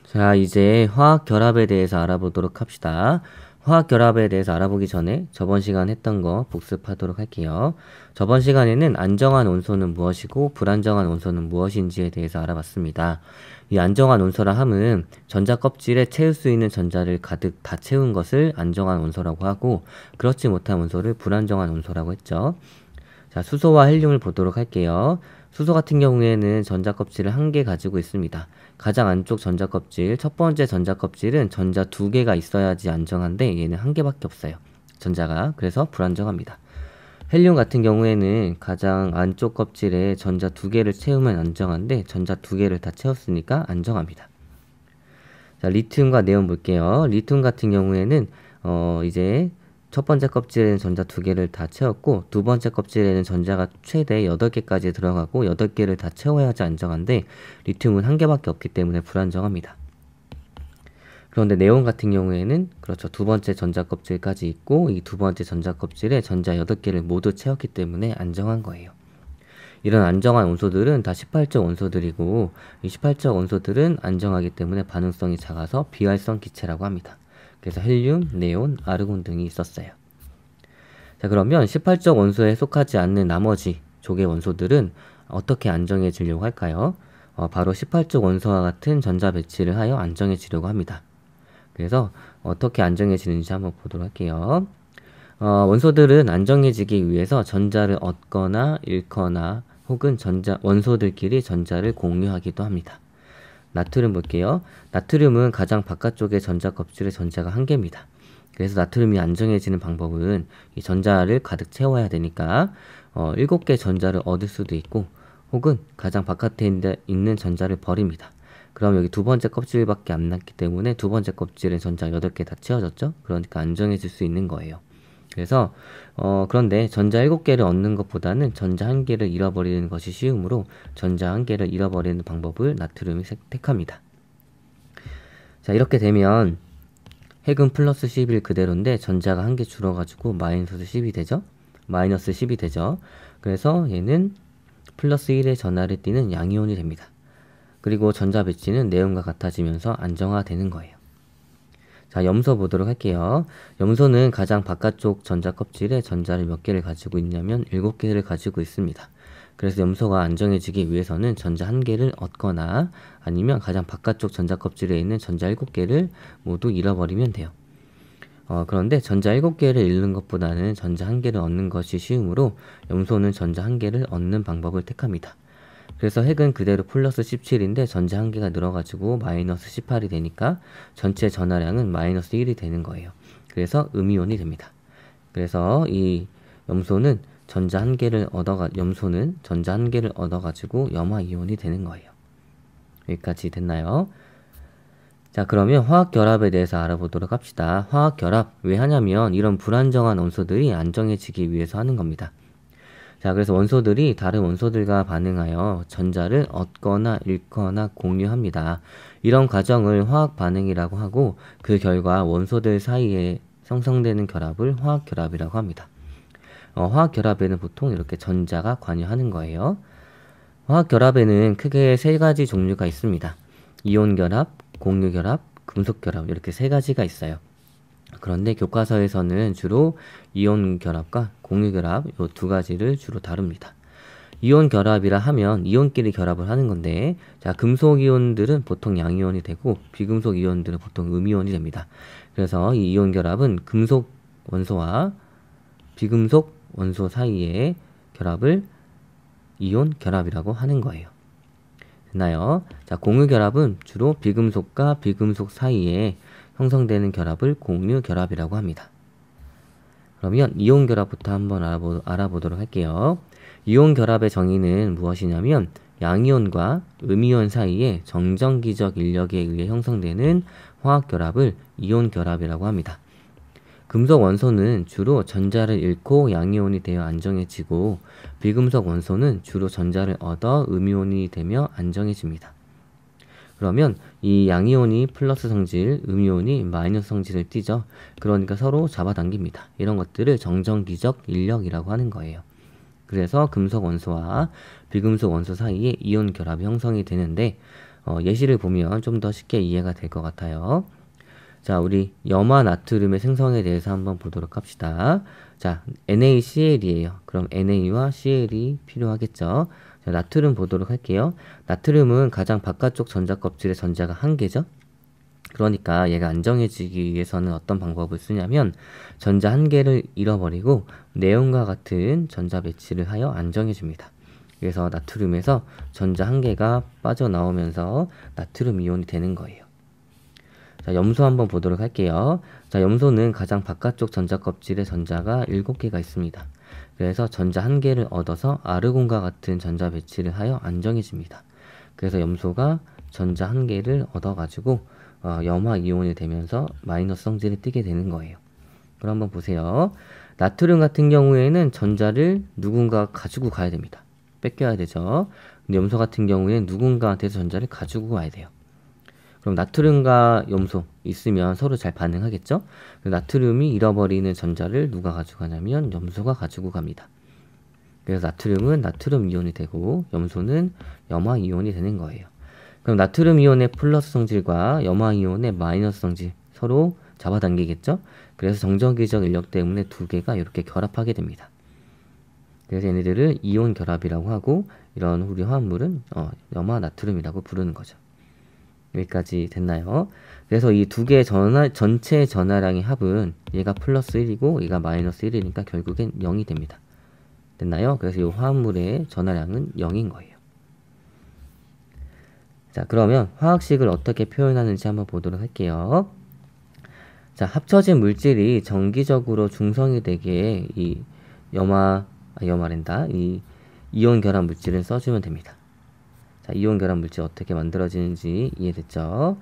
자, 이제 화학 결합에 대해서 알아보도록 합시다. 화학 결합에 대해서 알아보기 전에 저번 시간 했던 거 복습하도록 할게요. 저번 시간에는 안정한 온소는 무엇이고 불안정한 온소는 무엇인지에 대해서 알아봤습니다. 이 안정한 온소라 함은 전자 껍질에 채울 수 있는 전자를 가득 다 채운 것을 안정한 온소라고 하고, 그렇지 못한 온소를 불안정한 온소라고 했죠. 자, 수소와 헬륨을 보도록 할게요. 수소 같은 경우에는 전자 껍질을 한 개 가지고 있습니다. 가장 안쪽 전자 껍질, 첫 번째 전자 껍질은 전자 두 개가 있어야지 안정한데 얘는 한 개밖에 없어요. 전자가. 그래서 불안정합니다. 헬륨 같은 경우에는 가장 안쪽 껍질에 전자 두 개를 채우면 안정한데 전자 두 개를 다 채웠으니까 안정합니다. 자, 리튬과 네온 볼게요. 리튬 같은 경우에는 이제 첫 번째 껍질에는 전자 두 개를 다 채웠고, 두 번째 껍질에는 전자가 최대 8개까지 들어가고 8개를 다 채워야지 안정한데 리튬은 한 개밖에 없기 때문에 불안정합니다. 그런데 네온 같은 경우에는 그렇죠, 두 번째 전자 껍질까지 있고 이 두 번째 전자 껍질에 전자 8개를 모두 채웠기 때문에 안정한 거예요. 이런 안정한 온소들은 다 18적 온소들이고, 이 18적 온소들은 안정하기 때문에 반응성이 작아서 비활성 기체라고 합니다. 그래서 헬륨, 네온, 아르곤 등이 있었어요. 자, 그러면 18적 원소에 속하지 않는 나머지 족의 원소들은 어떻게 안정해지려고 할까요? 바로 18적 원소와 같은 전자 배치를 하여 안정해지려고 합니다. 그래서 어떻게 안정해지는지 한번 보도록 할게요. 원소들은 안정해지기 위해서 전자를 얻거나 잃거나 혹은 원소들끼리 전자를 공유하기도 합니다. 나트륨 볼게요. 나트륨은 가장 바깥쪽의 전자 껍질에 전자가 한 개입니다. 그래서 나트륨이 안정해지는 방법은 이 전자를 가득 채워야 되니까 7개 전자를 얻을 수도 있고, 혹은 가장 바깥에 있는 전자를 버립니다. 그럼 여기 두 번째 껍질밖에 안 남기 때문에 두 번째 껍질에 전자 8개 다 채워졌죠? 그러니까 안정해질 수 있는 거예요. 그래서 그런데 전자 7개를 얻는 것보다는 전자 1개를 잃어버리는 것이 쉬우므로 전자 1개를 잃어버리는 방법을 나트륨이 택합니다. 자, 이렇게 되면 핵은 플러스 11 그대로인데 전자가 1개 줄어가지고 마이너스 10이 되죠? 마이너스 10이 되죠? 그래서 얘는 플러스 1의 전하를 띠는 양이온이 됩니다. 그리고 전자 배치는 네온과 같아지면서 안정화되는 거예요. 자, 염소 보도록 할게요. 염소는 가장 바깥쪽 전자 껍질에 전자를 몇 개를 가지고 있냐면 7개를 가지고 있습니다. 그래서 염소가 안정해지기 위해서는 전자 1개를 얻거나 아니면 가장 바깥쪽 전자 껍질에 있는 전자 7개를 모두 잃어버리면 돼요. 그런데 전자 7개를 잃는 것보다는 전자 1개를 얻는 것이 쉬우므로 염소는 전자 1개를 얻는 방법을 택합니다. 그래서 핵은 그대로 플러스 17인데 전자 1개가 늘어가지고 마이너스 18이 되니까 전체 전하량은 마이너스 1이 되는 거예요. 그래서 음이온이 됩니다. 그래서 이 염소는 전자 1개를 얻어가지고 염화이온이 되는 거예요. 여기까지 됐나요? 자, 그러면 화학결합에 대해서 알아보도록 합시다. 화학결합 왜 하냐면 이런 불안정한 원소들이 안정해지기 위해서 하는 겁니다. 자, 그래서 원소들이 다른 원소들과 반응하여 전자를 얻거나 잃거나 공유합니다. 이런 과정을 화학 반응이라고 하고, 그 결과 원소들 사이에 형성되는 결합을 화학결합이라고 합니다. 화학결합에는 보통 이렇게 전자가 관여하는 거예요. 화학결합에는 크게 3가지 종류가 있습니다. 이온결합, 공유결합, 금속결합, 이렇게 3가지가 있어요. 그런데 교과서에서는 주로 이온결합과 공유결합 이 2가지를 주로 다룹니다. 이온결합이라 하면 이온끼리 결합을 하는 건데, 자, 금속이온들은 보통 양이온이 되고 비금속이온들은 보통 음이온이 됩니다. 그래서 이 이온결합은 금속 원소와 비금속 원소 사이의 결합을 이온결합이라고 하는 거예요. 됐나요? 자, 공유결합은 주로 비금속과 비금속 사이에 형성되는 결합을 공유결합이라고 합니다. 그러면 이온결합부터 한번 알아보도록 할게요. 이온결합의 정의는 무엇이냐면 양이온과 음이온 사이에 정전기적 인력에 의해 형성되는 화학결합을 이온결합이라고 합니다. 금속 원소는 주로 전자를 잃고 양이온이 되어 안정해지고, 비금속 원소는 주로 전자를 얻어 음이온이 되며 안정해집니다. 그러면 이 양이온이 플러스 성질, 음이온이 마이너스 성질을 띠죠. 그러니까 서로 잡아당깁니다. 이런 것들을 정전기적 인력이라고 하는 거예요. 그래서 금속 원소와 비금속 원소 사이에 이온 결합이 형성이 되는데, 예시를 보면 좀 더 쉽게 이해가 될 것 같아요. 자, 우리 염화 나트륨의 생성에 대해서 한번 보도록 합시다. 자, NaCl이에요. 그럼 Na와 Cl이 필요하겠죠. 자, 나트륨 보도록 할게요. 나트륨은 가장 바깥쪽 전자 껍질의 전자가 1개죠. 그러니까 얘가 안정해지기 위해서는 어떤 방법을 쓰냐면 전자 1개를 잃어버리고 네온과 같은 전자 배치를 하여 안정해줍니다. 그래서 나트륨에서 전자 1개가 빠져나오면서 나트륨 이온이 되는 거예요. 자, 염소 한번 보도록 할게요. 자, 염소는 가장 바깥쪽 전자 껍질에 전자가 7개가 있습니다. 그래서 전자 1개를 얻어서 아르곤과 같은 전자 배치를 하여 안정해집니다. 그래서 염소가 전자 1개를 얻어가지고 염화 이온이 되면서 마이너스 성질을 띠게 되는 거예요. 그럼 한번 보세요. 나트륨 같은 경우에는 전자를 누군가 가지고 가야 됩니다. 뺏겨야 되죠. 근데 염소 같은 경우에는 누군가한테서 전자를 가지고 가야 돼요. 그럼 나트륨과 염소 있으면 서로 잘 반응하겠죠? 나트륨이 잃어버리는 전자를 누가 가져가냐면 염소가 가지고 갑니다. 그래서 나트륨은 나트륨 이온이 되고 염소는 염화 이온이 되는 거예요. 그럼 나트륨 이온의 플러스 성질과 염화 이온의 마이너스 성질 서로 잡아당기겠죠? 그래서 정전기적 인력 때문에 두 개가 이렇게 결합하게 됩니다. 그래서 얘네들을 이온 결합이라고 하고 이런 우리 화합물은 염화 나트륨이라고 부르는 거죠. 여기까지 됐나요? 그래서 이 두 개의 전체 전하량의 합은 얘가 플러스 1이고 얘가 마이너스 1이니까 결국엔 0이 됩니다. 됐나요? 그래서 이 화합물의 전하량은 0인 거예요. 자, 그러면 화학식을 어떻게 표현하는지 한번 보도록 할게요. 자, 합쳐진 물질이 정기적으로 중성이 되게 이 이 이온 결합 물질을 써주면 됩니다. 자, 이온 결합 물질 어떻게 만들어지는지 이해됐죠?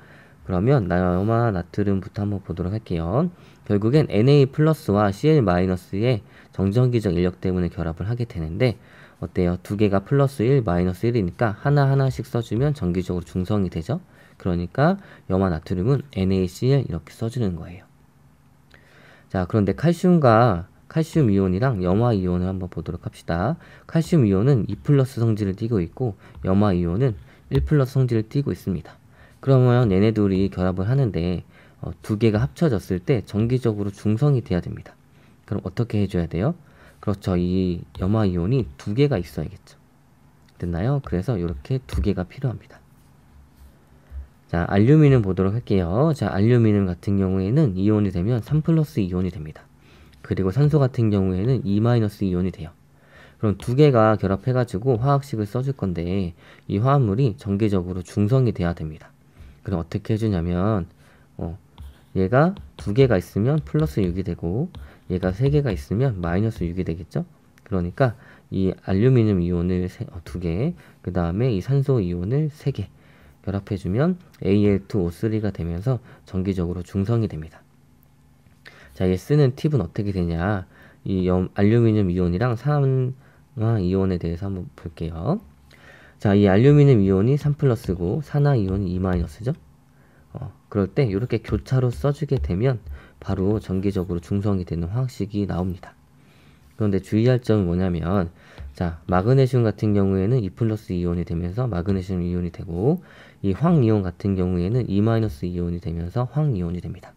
그러면 염화 나트륨부터 한번 보도록 할게요. 결국엔 Na+와 Cl-의 정전기적 인력 때문에 결합을 하게 되는데 어때요? 두 개가 플러스 1, 마이너스 1이니까 하나하나씩 써주면 정기적으로 중성이 되죠? 그러니까 염화 나트륨은 NaCl 이렇게 써주는 거예요. 자, 그런데 칼슘 이온이랑 염화 이온을 한번 보도록 합시다. 칼슘 이온은 2+ 성질을 띠고 있고 염화 이온은 1+ 성질을 띠고 있습니다. 그러면 얘네들이 결합을 하는데 두 개가 합쳐졌을 때 정기적으로 중성이 돼야 됩니다. 그럼 어떻게 해줘야 돼요? 그렇죠. 이 염화 이온이 2개가 있어야겠죠. 됐나요? 그래서 이렇게 2개가 필요합니다. 자, 알루미늄 보도록 할게요. 자, 알루미늄 같은 경우에는 이온이 되면 3+ 이온이 됩니다. 그리고 산소 같은 경우에는 2- 이온이 돼요. 그럼 2개가 결합해가지고 화학식을 써줄 건데 이 화합물이 정기적으로 중성이 돼야 됩니다. 그럼 어떻게 해주냐면 얘가 2개가 있으면 플러스 6이 되고 얘가 3개가 있으면 마이너스 6이 되겠죠? 그러니까 이 알루미늄 이온을 2개, 그 다음에 이 산소 이온을 3개 결합해주면 Al2O3가 되면서 정기적으로 중성이 됩니다. 자, 얘 쓰는 팁은 어떻게 되냐? 이 알루미늄 이온이랑 산화 이온에 대해서 한번 볼게요. 자, 이 알루미늄 이온이 3+고 산화 이온이 2-죠? 그럴 때 이렇게 교차로 써주게 되면 바로 정기적으로 중성이 되는 화학식이 나옵니다. 그런데 주의할 점은 뭐냐면 자, 마그네슘 같은 경우에는 2+ 이온이 되면서 마그네슘 이온이 되고 이 황이온 같은 경우에는 2- 이온이 되면서 황이온이 됩니다.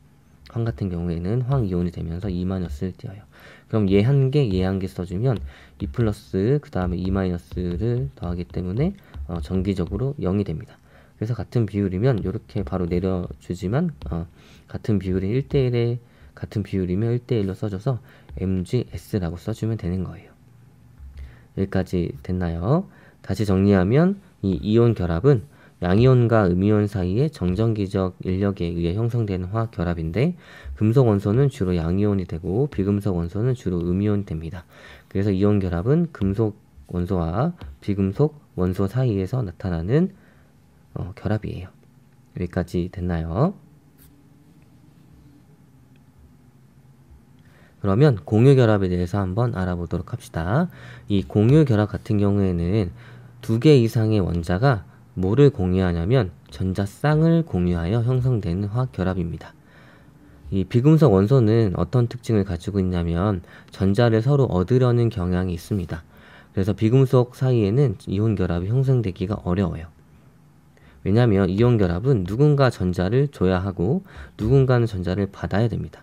황 같은 경우에는 황이온이 되면서 2-를 띄어요. 그럼 얘 1개, 얘 1개 써주면 2+ 그 다음에 2-를 더하기 때문에 정기적으로 0이 됩니다. 그래서 같은 비율이면 이렇게 바로 내려주지만 같은 비율이 1대1에 같은 비율이면 1대1로 써줘서 MgS라고 써주면 되는 거예요. 여기까지 됐나요? 다시 정리하면 이 이온 결합은 양이온과 음이온 사이의 정전기적 인력에 의해 형성되는 화학 결합인데 금속 원소는 주로 양이온이 되고 비금속 원소는 주로 음이온이 됩니다. 그래서 이온 결합은 금속 원소와 비금속 원소 사이에서 나타나는 결합이에요. 여기까지 됐나요? 그러면 공유결합에 대해서 한번 알아보도록 합시다. 이 공유결합 같은 경우에는 2개 이상의 원자가 뭐를 공유하냐면 전자쌍을 공유하여 형성되는 화학결합입니다. 이 비금속 원소는 어떤 특징을 가지고 있냐면 전자를 서로 얻으려는 경향이 있습니다. 그래서 비금속 사이에는 이온 결합이 형성되기가 어려워요. 왜냐하면 이온 결합은 누군가 전자를 줘야 하고 누군가는 전자를 받아야 됩니다.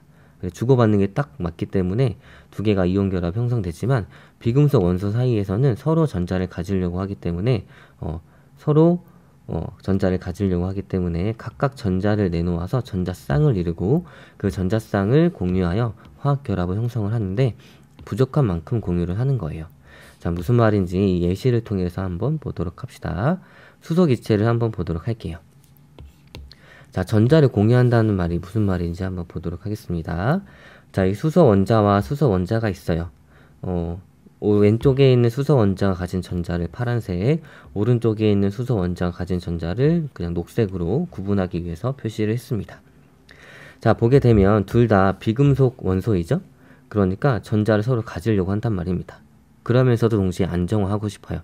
주고받는 게 딱 맞기 때문에 두 개가 이온 결합 형성되지만 비금속 원소 사이에서는 서로 전자를 가지려고 하기 때문에 서로 전자를 가지려고 하기 때문에 각각 전자를 내놓아서 전자쌍을 이루고 그 전자쌍을 공유하여 화학 결합을 형성을 하는데 부족한 만큼 공유를 하는 거예요. 자, 무슨 말인지 예시를 통해서 한번 보도록 합시다. 수소 기체를 한번 보도록 할게요. 자, 전자를 공유한다는 말이 무슨 말인지 한번 보도록 하겠습니다. 자, 이 수소 원자와 수소 원자가 있어요. 왼쪽에 있는 수소 원자가 가진 전자를 파란색, 오른쪽에 있는 수소 원자가 가진 전자를 그냥 녹색으로 구분하기 위해서 표시를 했습니다. 자, 보게 되면 둘 다 비금속 원소이죠? 그러니까 전자를 서로 가지려고 한단 말입니다. 그러면서도 동시에 안정화하고 싶어요.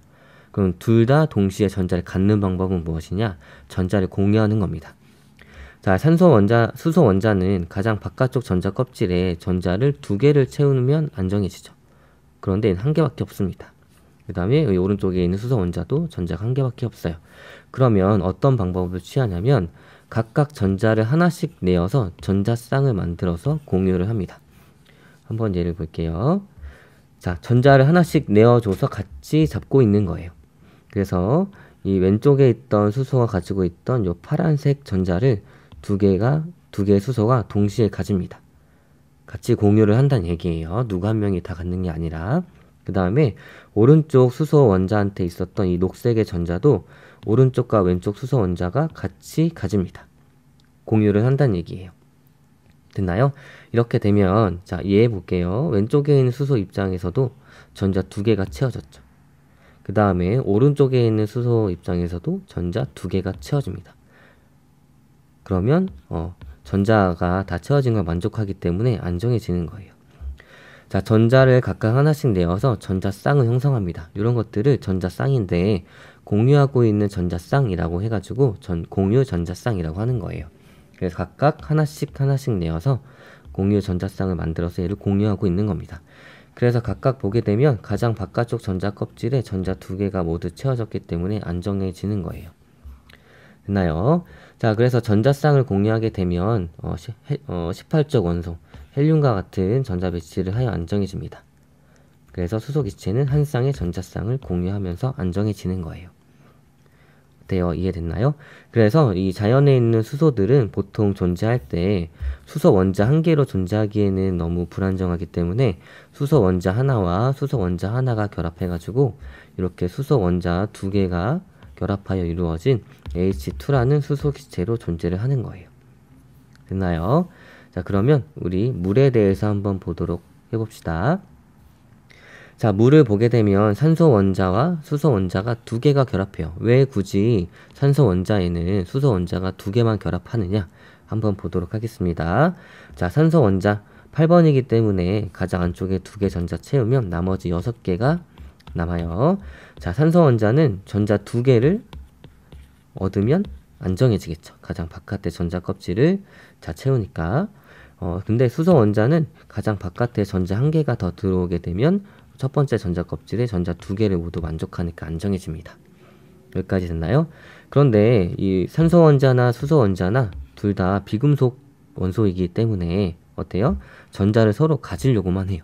그럼 둘 다 동시에 전자를 갖는 방법은 무엇이냐? 전자를 공유하는 겁니다. 자, 수소 원자는 가장 바깥쪽 전자 껍질에 전자를 2개를 채우면 안정해지죠. 그런데 한 개밖에 없습니다. 그 다음에 오른쪽에 있는 수소 원자도 전자가 한 개밖에 없어요. 그러면 어떤 방법을 취하냐면 각각 전자를 하나씩 내어서 전자쌍을 만들어서 공유를 합니다. 한번 예를 볼게요. 자, 전자를 하나씩 내어줘서 같이 잡고 있는 거예요. 그래서 이 왼쪽에 있던 수소가 가지고 있던 이 파란색 전자를 두 개의 수소가 동시에 가집니다. 같이 공유를 한다는 얘기예요. 누구 한 명이 다 갖는 게 아니라. 그 다음에 오른쪽 수소 원자한테 있었던 이 녹색의 전자도 오른쪽과 왼쪽 수소 원자가 같이 가집니다. 공유를 한다는 얘기예요. 됐나요? 이렇게 되면 자, 이해해 볼게요. 왼쪽에 있는 수소 입장에서도 전자 2개가 채워졌죠. 그 다음에 오른쪽에 있는 수소 입장에서도 전자 2개가 채워집니다. 그러면 전자가 다 채워진 걸 만족하기 때문에 안정해지는 거예요. 자, 전자를 각각 하나씩 내어서 전자쌍을 형성합니다. 이런 것들을 전자쌍인데 공유하고 있는 전자쌍이라고 해가지고 공유 전자쌍이라고 하는 거예요. 그래서 각각 하나씩 내어서 공유 전자쌍을 만들어서 얘를 공유하고 있는 겁니다. 그래서 각각 보게 되면 가장 바깥쪽 전자 껍질에 전자 2개가 모두 채워졌기 때문에 안정해지는 거예요. 됐나요? 자, 그래서 전자쌍을 공유하게 되면 18쪽 원소 헬륨과 같은 전자 배치를 하여 안정해집니다. 그래서 수소 기체는 한 쌍의 전자쌍을 공유하면서 안정해지는 거예요. 어때요? 이해됐나요? 그래서 이 자연에 있는 수소들은 보통 존재할 때 수소 원자 한 개로 존재하기에는 너무 불안정하기 때문에 수소 원자 하나와 수소 원자 하나가 결합해가지고 이렇게 수소 원자 2개가 결합하여 이루어진 H2라는 수소 기체로 존재를 하는 거예요. 됐나요? 자, 그러면 우리 물에 대해서 한번 보도록 해봅시다. 자, 물을 보게 되면 산소 원자와 수소 원자가 2개가 결합해요. 왜 굳이 산소 원자에는 수소 원자가 2개만 결합하느냐? 한번 보도록 하겠습니다. 자, 산소 원자 8번이기 때문에 가장 안쪽에 2개 전자 채우면 나머지 6개가 남아요. 자, 산소 원자는 전자 2개를 얻으면 안정해지겠죠. 가장 바깥에 전자 껍질을 자 채우니까. 근데 수소 원자는 가장 바깥에 전자 1개가 더 들어오게 되면 첫 번째 전자 껍질에 전자 2개를 모두 만족하니까 안정해집니다. 여기까지 됐나요? 그런데 이 산소 원자나 수소 원자나 둘 다 비금속 원소이기 때문에 어때요? 전자를 서로 가지려고만 해요.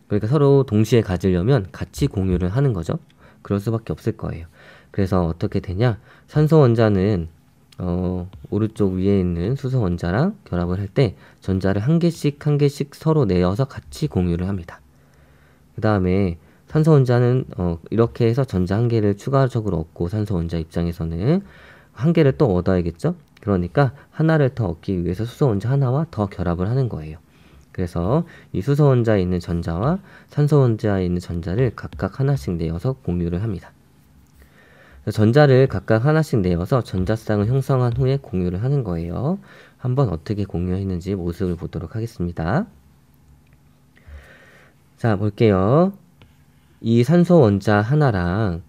그러니까 서로 동시에 가지려면 같이 공유를 하는 거죠. 그럴 수밖에 없을 거예요. 그래서 어떻게 되냐? 산소 원자는 오른쪽 위에 있는 수소 원자랑 결합을 할 때 전자를 한 개씩 서로 내어서 같이 공유를 합니다. 그 다음에 산소 원자는 이렇게 해서 전자 한 개를 추가적으로 얻고 산소 원자 입장에서는 한 개를 또 얻어야겠죠? 그러니까 하나를 더 얻기 위해서 수소 원자 하나와 더 결합을 하는 거예요. 그래서 이 수소 원자에 있는 전자와 산소 원자에 있는 전자를 각각 하나씩 내어서 공유를 합니다. 전자를 각각 하나씩 내어서 전자쌍을 형성한 후에 공유를 하는 거예요. 한번 어떻게 공유했는지 모습을 보도록 하겠습니다. 자, 볼게요. 이 산소 원자 하나랑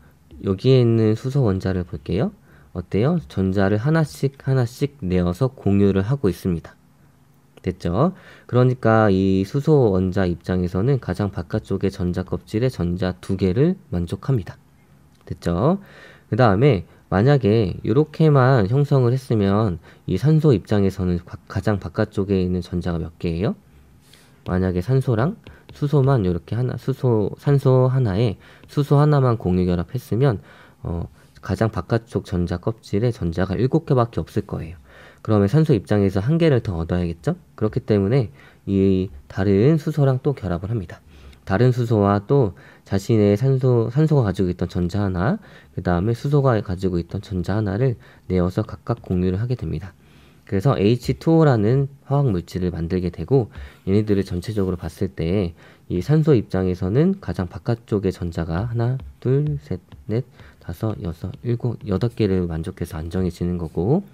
여기에 있는 수소 원자를 볼게요. 어때요? 전자를 하나씩 내어서 공유를 하고 있습니다. 됐죠? 그러니까 이 수소 원자 입장에서는 가장 바깥쪽의 전자 껍질에 전자 2개를 만족합니다. 됐죠? 그 다음에 만약에 이렇게만 형성을 했으면 이 산소 입장에서는 가장 바깥쪽에 있는 전자가 몇 개예요? 만약에 산소랑 수소만 이렇게 산소 하나에 수소 하나만 공유 결합했으면 가장 바깥쪽 전자 껍질에 전자가 7개밖에 없을 거예요. 그러면 산소 입장에서 1개를 더 얻어야겠죠? 그렇기 때문에 이 다른 수소랑 또 결합을 합니다. 다른 수소와 또 자신의 산소가 가지고 있던 전자 하나, 그 다음에 수소가 가지고 있던 전자 하나를 내어서 각각 공유를 하게 됩니다. 그래서 H2O라는 화학 물질을 만들게 되고, 얘네들을 전체적으로 봤을 때 이 산소 입장에서는 가장 바깥쪽의 전자가 하나, 둘, 셋, 넷, 다섯, 여섯, 일곱, 8개를 만족해서 안정해지는 거고,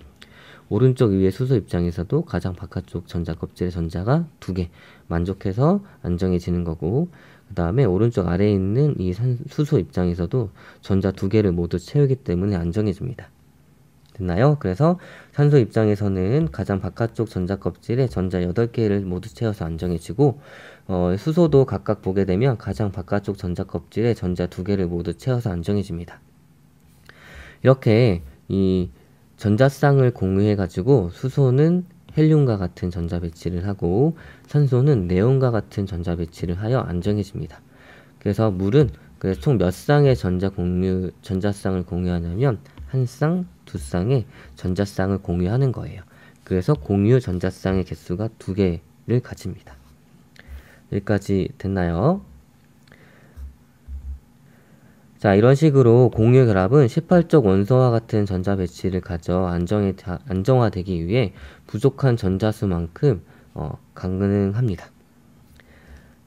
오른쪽 위에 수소 입장에서도 가장 바깥쪽 전자 껍질의 전자가 2개 만족해서 안정해지는 거고, 그 다음에 오른쪽 아래에 있는 이 수소 입장에서도 전자 2개를 모두 채우기 때문에 안정해집니다. 됐나요? 그래서 산소 입장에서는 가장 바깥쪽 전자 껍질에 전자 8개를 모두 채워서 안정해지고, 수소도 각각 보게 되면 가장 바깥쪽 전자 껍질에 전자 2개를 모두 채워서 안정해집니다. 이렇게 이 전자쌍을 공유해 가지고 수소는 헬륨과 같은 전자 배치를 하고 산소는 네온과 같은 전자 배치를 하여 안정해집니다. 그래서 물은 총 몇 쌍의 전자쌍을 공유하냐면 한 쌍, 두 쌍의 전자쌍을 공유하는 거예요. 그래서 공유 전자쌍의 개수가 2개를 가집니다. 여기까지 됐나요? 자, 이런 식으로 공유 결합은 18쪽 원소와 같은 전자 배치를 가져 안정화되기 위해 부족한 전자수만큼 가능합니다.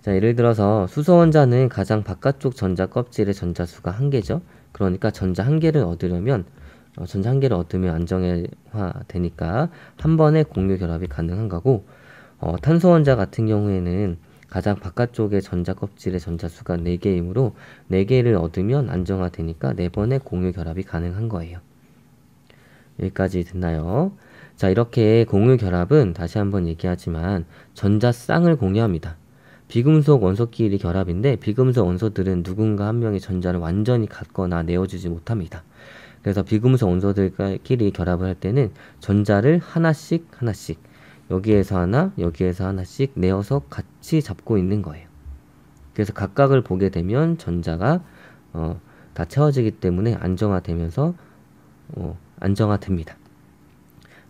자, 예를 들어서 수소 원자는 가장 바깥쪽 전자 껍질의 전자수가 1개죠. 그러니까 전자 1개를 얻으면 안정화 되니까 한 번에 공유 결합이 가능한 거고, 탄소 원자 같은 경우에는 가장 바깥쪽의 전자 껍질의 전자수가 4개이므로 4개를 얻으면 안정화 되니까 4번의 공유 결합이 가능한 거예요. 여기까지 됐나요? 자, 이렇게 공유 결합은 다시 한번 얘기하지만 전자쌍을 공유합니다. 비금속 원소끼리 결합인데 비금속 원소들은 누군가 한 명의 전자를 완전히 갖거나 내어주지 못합니다. 그래서 비금속 원소들끼리 결합을 할 때는 전자를 하나씩 여기에서 하나, 여기에서 하나씩 내어서 같이 잡고 있는 거예요. 그래서 각각을 보게 되면 전자가 다 채워지기 때문에 안정화되면서 안정화됩니다.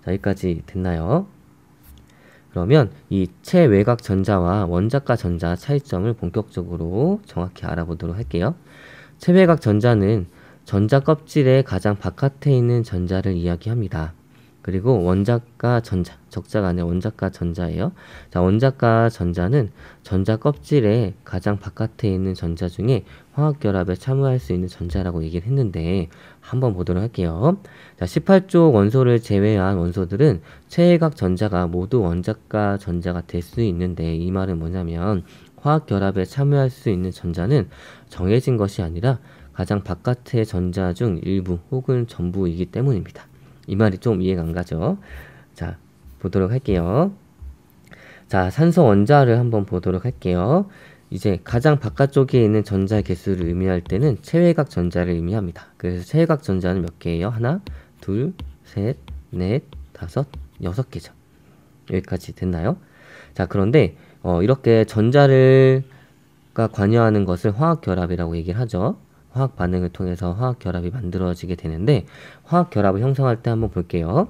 자, 여기까지 됐나요? 그러면 이 체외곽 전자와 원자가 전자 차이점을 본격적으로 정확히 알아보도록 할게요. 체외곽 전자는 전자 껍질의 가장 바깥에 있는 전자를 이야기합니다. 그리고 원자가 전자, 적자가 아니라 원자가 전자예요. 자, 원자가 전자는 전자 껍질의 가장 바깥에 있는 전자 중에 화학결합에 참여할 수 있는 전자라고 얘기를 했는데 한번 보도록 할게요. 자, 18쪽 원소를 제외한 원소들은 체외곽 전자가 모두 원자가 전자가 될 수 있는데 이 말은 뭐냐면 화학결합에 참여할 수 있는 전자는 정해진 것이 아니라 가장 바깥의 전자 중 일부 혹은 전부이기 때문입니다. 이 말이 좀 이해가 안 가죠? 자, 보도록 할게요. 자, 산소 원자를 한번 보도록 할게요. 이제 가장 바깥쪽에 있는 전자 개수를 의미할 때는 체외곽 전자를 의미합니다. 그래서 체외곽 전자는 몇 개예요? 하나, 둘, 셋, 넷, 다섯, 6개죠. 여기까지 됐나요? 자, 그런데 이렇게 전자가 관여하는 것을 화학결합이라고 얘기를 하죠. 화학 반응을 통해서 화학결합이 만들어지게 되는데 화학결합을 형성할 때 한번 볼게요.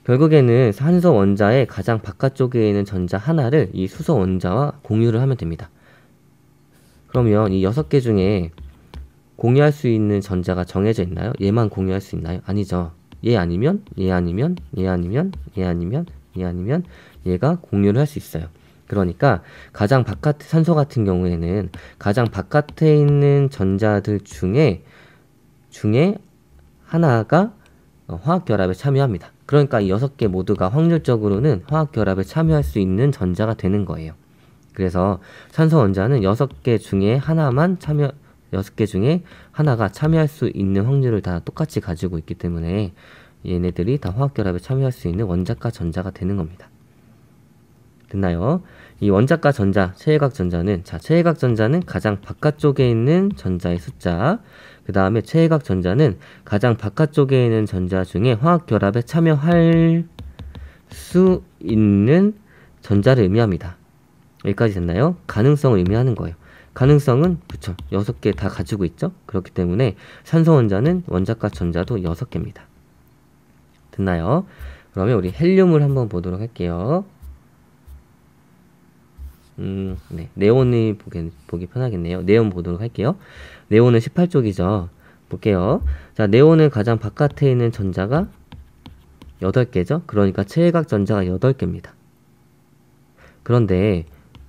결국에는 산소 원자의 가장 바깥쪽에 있는 전자 하나를 이 수소 원자와 공유를 하면 됩니다. 그러면 이 6개 중에 공유할 수 있는 전자가 정해져 있나요? 얘만 공유할 수 있나요? 아니죠. 얘 아니면 얘가 공유를 할 수 있어요. 그러니까 가장 산소 같은 경우에는 가장 바깥에 있는 전자들 중에 하나가 화학결합에 참여합니다. 그러니까 이 6개 모두가 확률적으로는 화학결합에 참여할 수 있는 전자가 되는 거예요. 그래서 산소 원자는 6개 중에 하나가 참여할 수 있는 확률을 다 똑같이 가지고 있기 때문에 얘네들이 다 화학결합에 참여할 수 있는 원자가 전자가 되는 겁니다. 됐나요? 이 원자과 전자, 최외각 전자는, 자, 최외각 전자는 가장 바깥쪽에 있는 전자의 숫자, 그 다음에 최외각 전자는 가장 바깥쪽에 있는 전자 중에 화학 결합에 참여할 수 있는 전자를 의미합니다. 여기까지 됐나요? 가능성을 의미하는 거예요. 가능성은 그쵸, 6개 다 가지고 있죠. 그렇기 때문에 산소 원자는 원자과 전자도 6개입니다. 됐나요? 그러면 우리 헬륨을 한번 보도록 할게요. 네, 네온이 보기 편하겠네요. 네온 보도록 할게요. 네온은 18쪽이죠. 볼게요. 자, 네온은 가장 바깥에 있는 전자가 8개죠. 그러니까 최외각 전자가 8개입니다. 그런데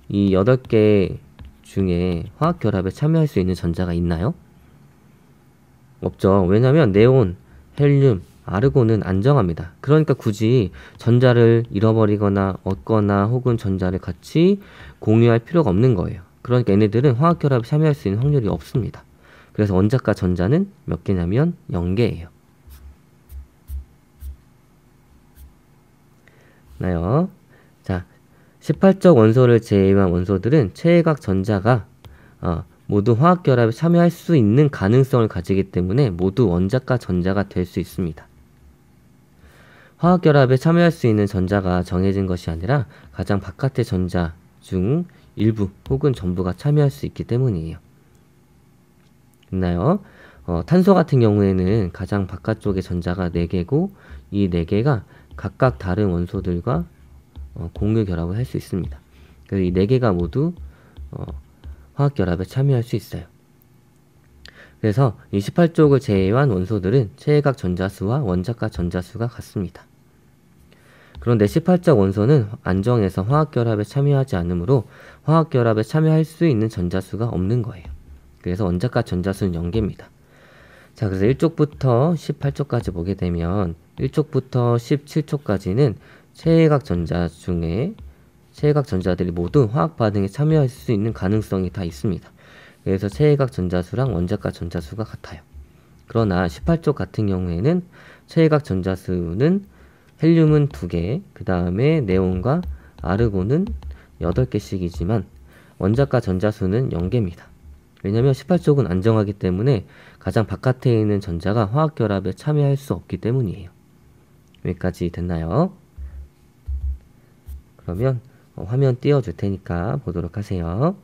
이 8개 중에 화학 결합에 참여할 수 있는 전자가 있나요? 없죠. 왜냐면 네온, 헬륨, 아르곤은 안정합니다. 그러니까 굳이 전자를 잃어버리거나 얻거나 혹은 전자를 같이 공유할 필요가 없는 거예요. 그러니까 얘네들은 화학 결합에 참여할 수 있는 확률이 없습니다. 그래서 원자과 전자는 몇 개냐면 0개예요. 나요. 자, 18적 원소를 제외한 원소들은 최외각 전자가 모두 화학 결합에 참여할 수 있는 가능성을 가지기 때문에 모두 원자과 전자가 될 수 있습니다. 화학 결합에 참여할 수 있는 전자가 정해진 것이 아니라 가장 바깥의 전자 중 일부 혹은 전부가 참여할 수 있기 때문이에요. 있나요? 탄소 같은 경우에는 가장 바깥쪽의 전자가 4개고 이 4개가 각각 다른 원소들과 공유 결합을 할 수 있습니다. 그래서 이 4개가 모두 화학 결합에 참여할 수 있어요. 그래서 이 18쪽을 제외한 원소들은 최외각 전자수와 원자과 전자수가 같습니다. 그런데 18적 원소는 안정해서 화학 결합에 참여하지 않으므로 화학 결합에 참여할 수 있는 전자수가 없는 거예요. 그래서 원자과 전자수는 0개입니다. 자, 그래서 1쪽부터 18쪽까지 보게 되면 1쪽부터 17쪽까지는 최외각 전자 중에 최외각 전자들이 모두 화학 반응에 참여할 수 있는 가능성이 다 있습니다. 그래서 최외각 전자수랑 원자과 전자수가 같아요. 그러나 18쪽 같은 경우에는 최외각 전자수는 헬륨은 2개, 그 다음에 네온과 아르곤은 8개씩이지만 원자과 전자수는 0개입니다. 왜냐하면 18쪽은 안정하기 때문에 가장 바깥에 있는 전자가 화학결합에 참여할 수 없기 때문이에요. 여기까지 됐나요? 그러면 화면 띄워줄 테니까 보도록 하세요.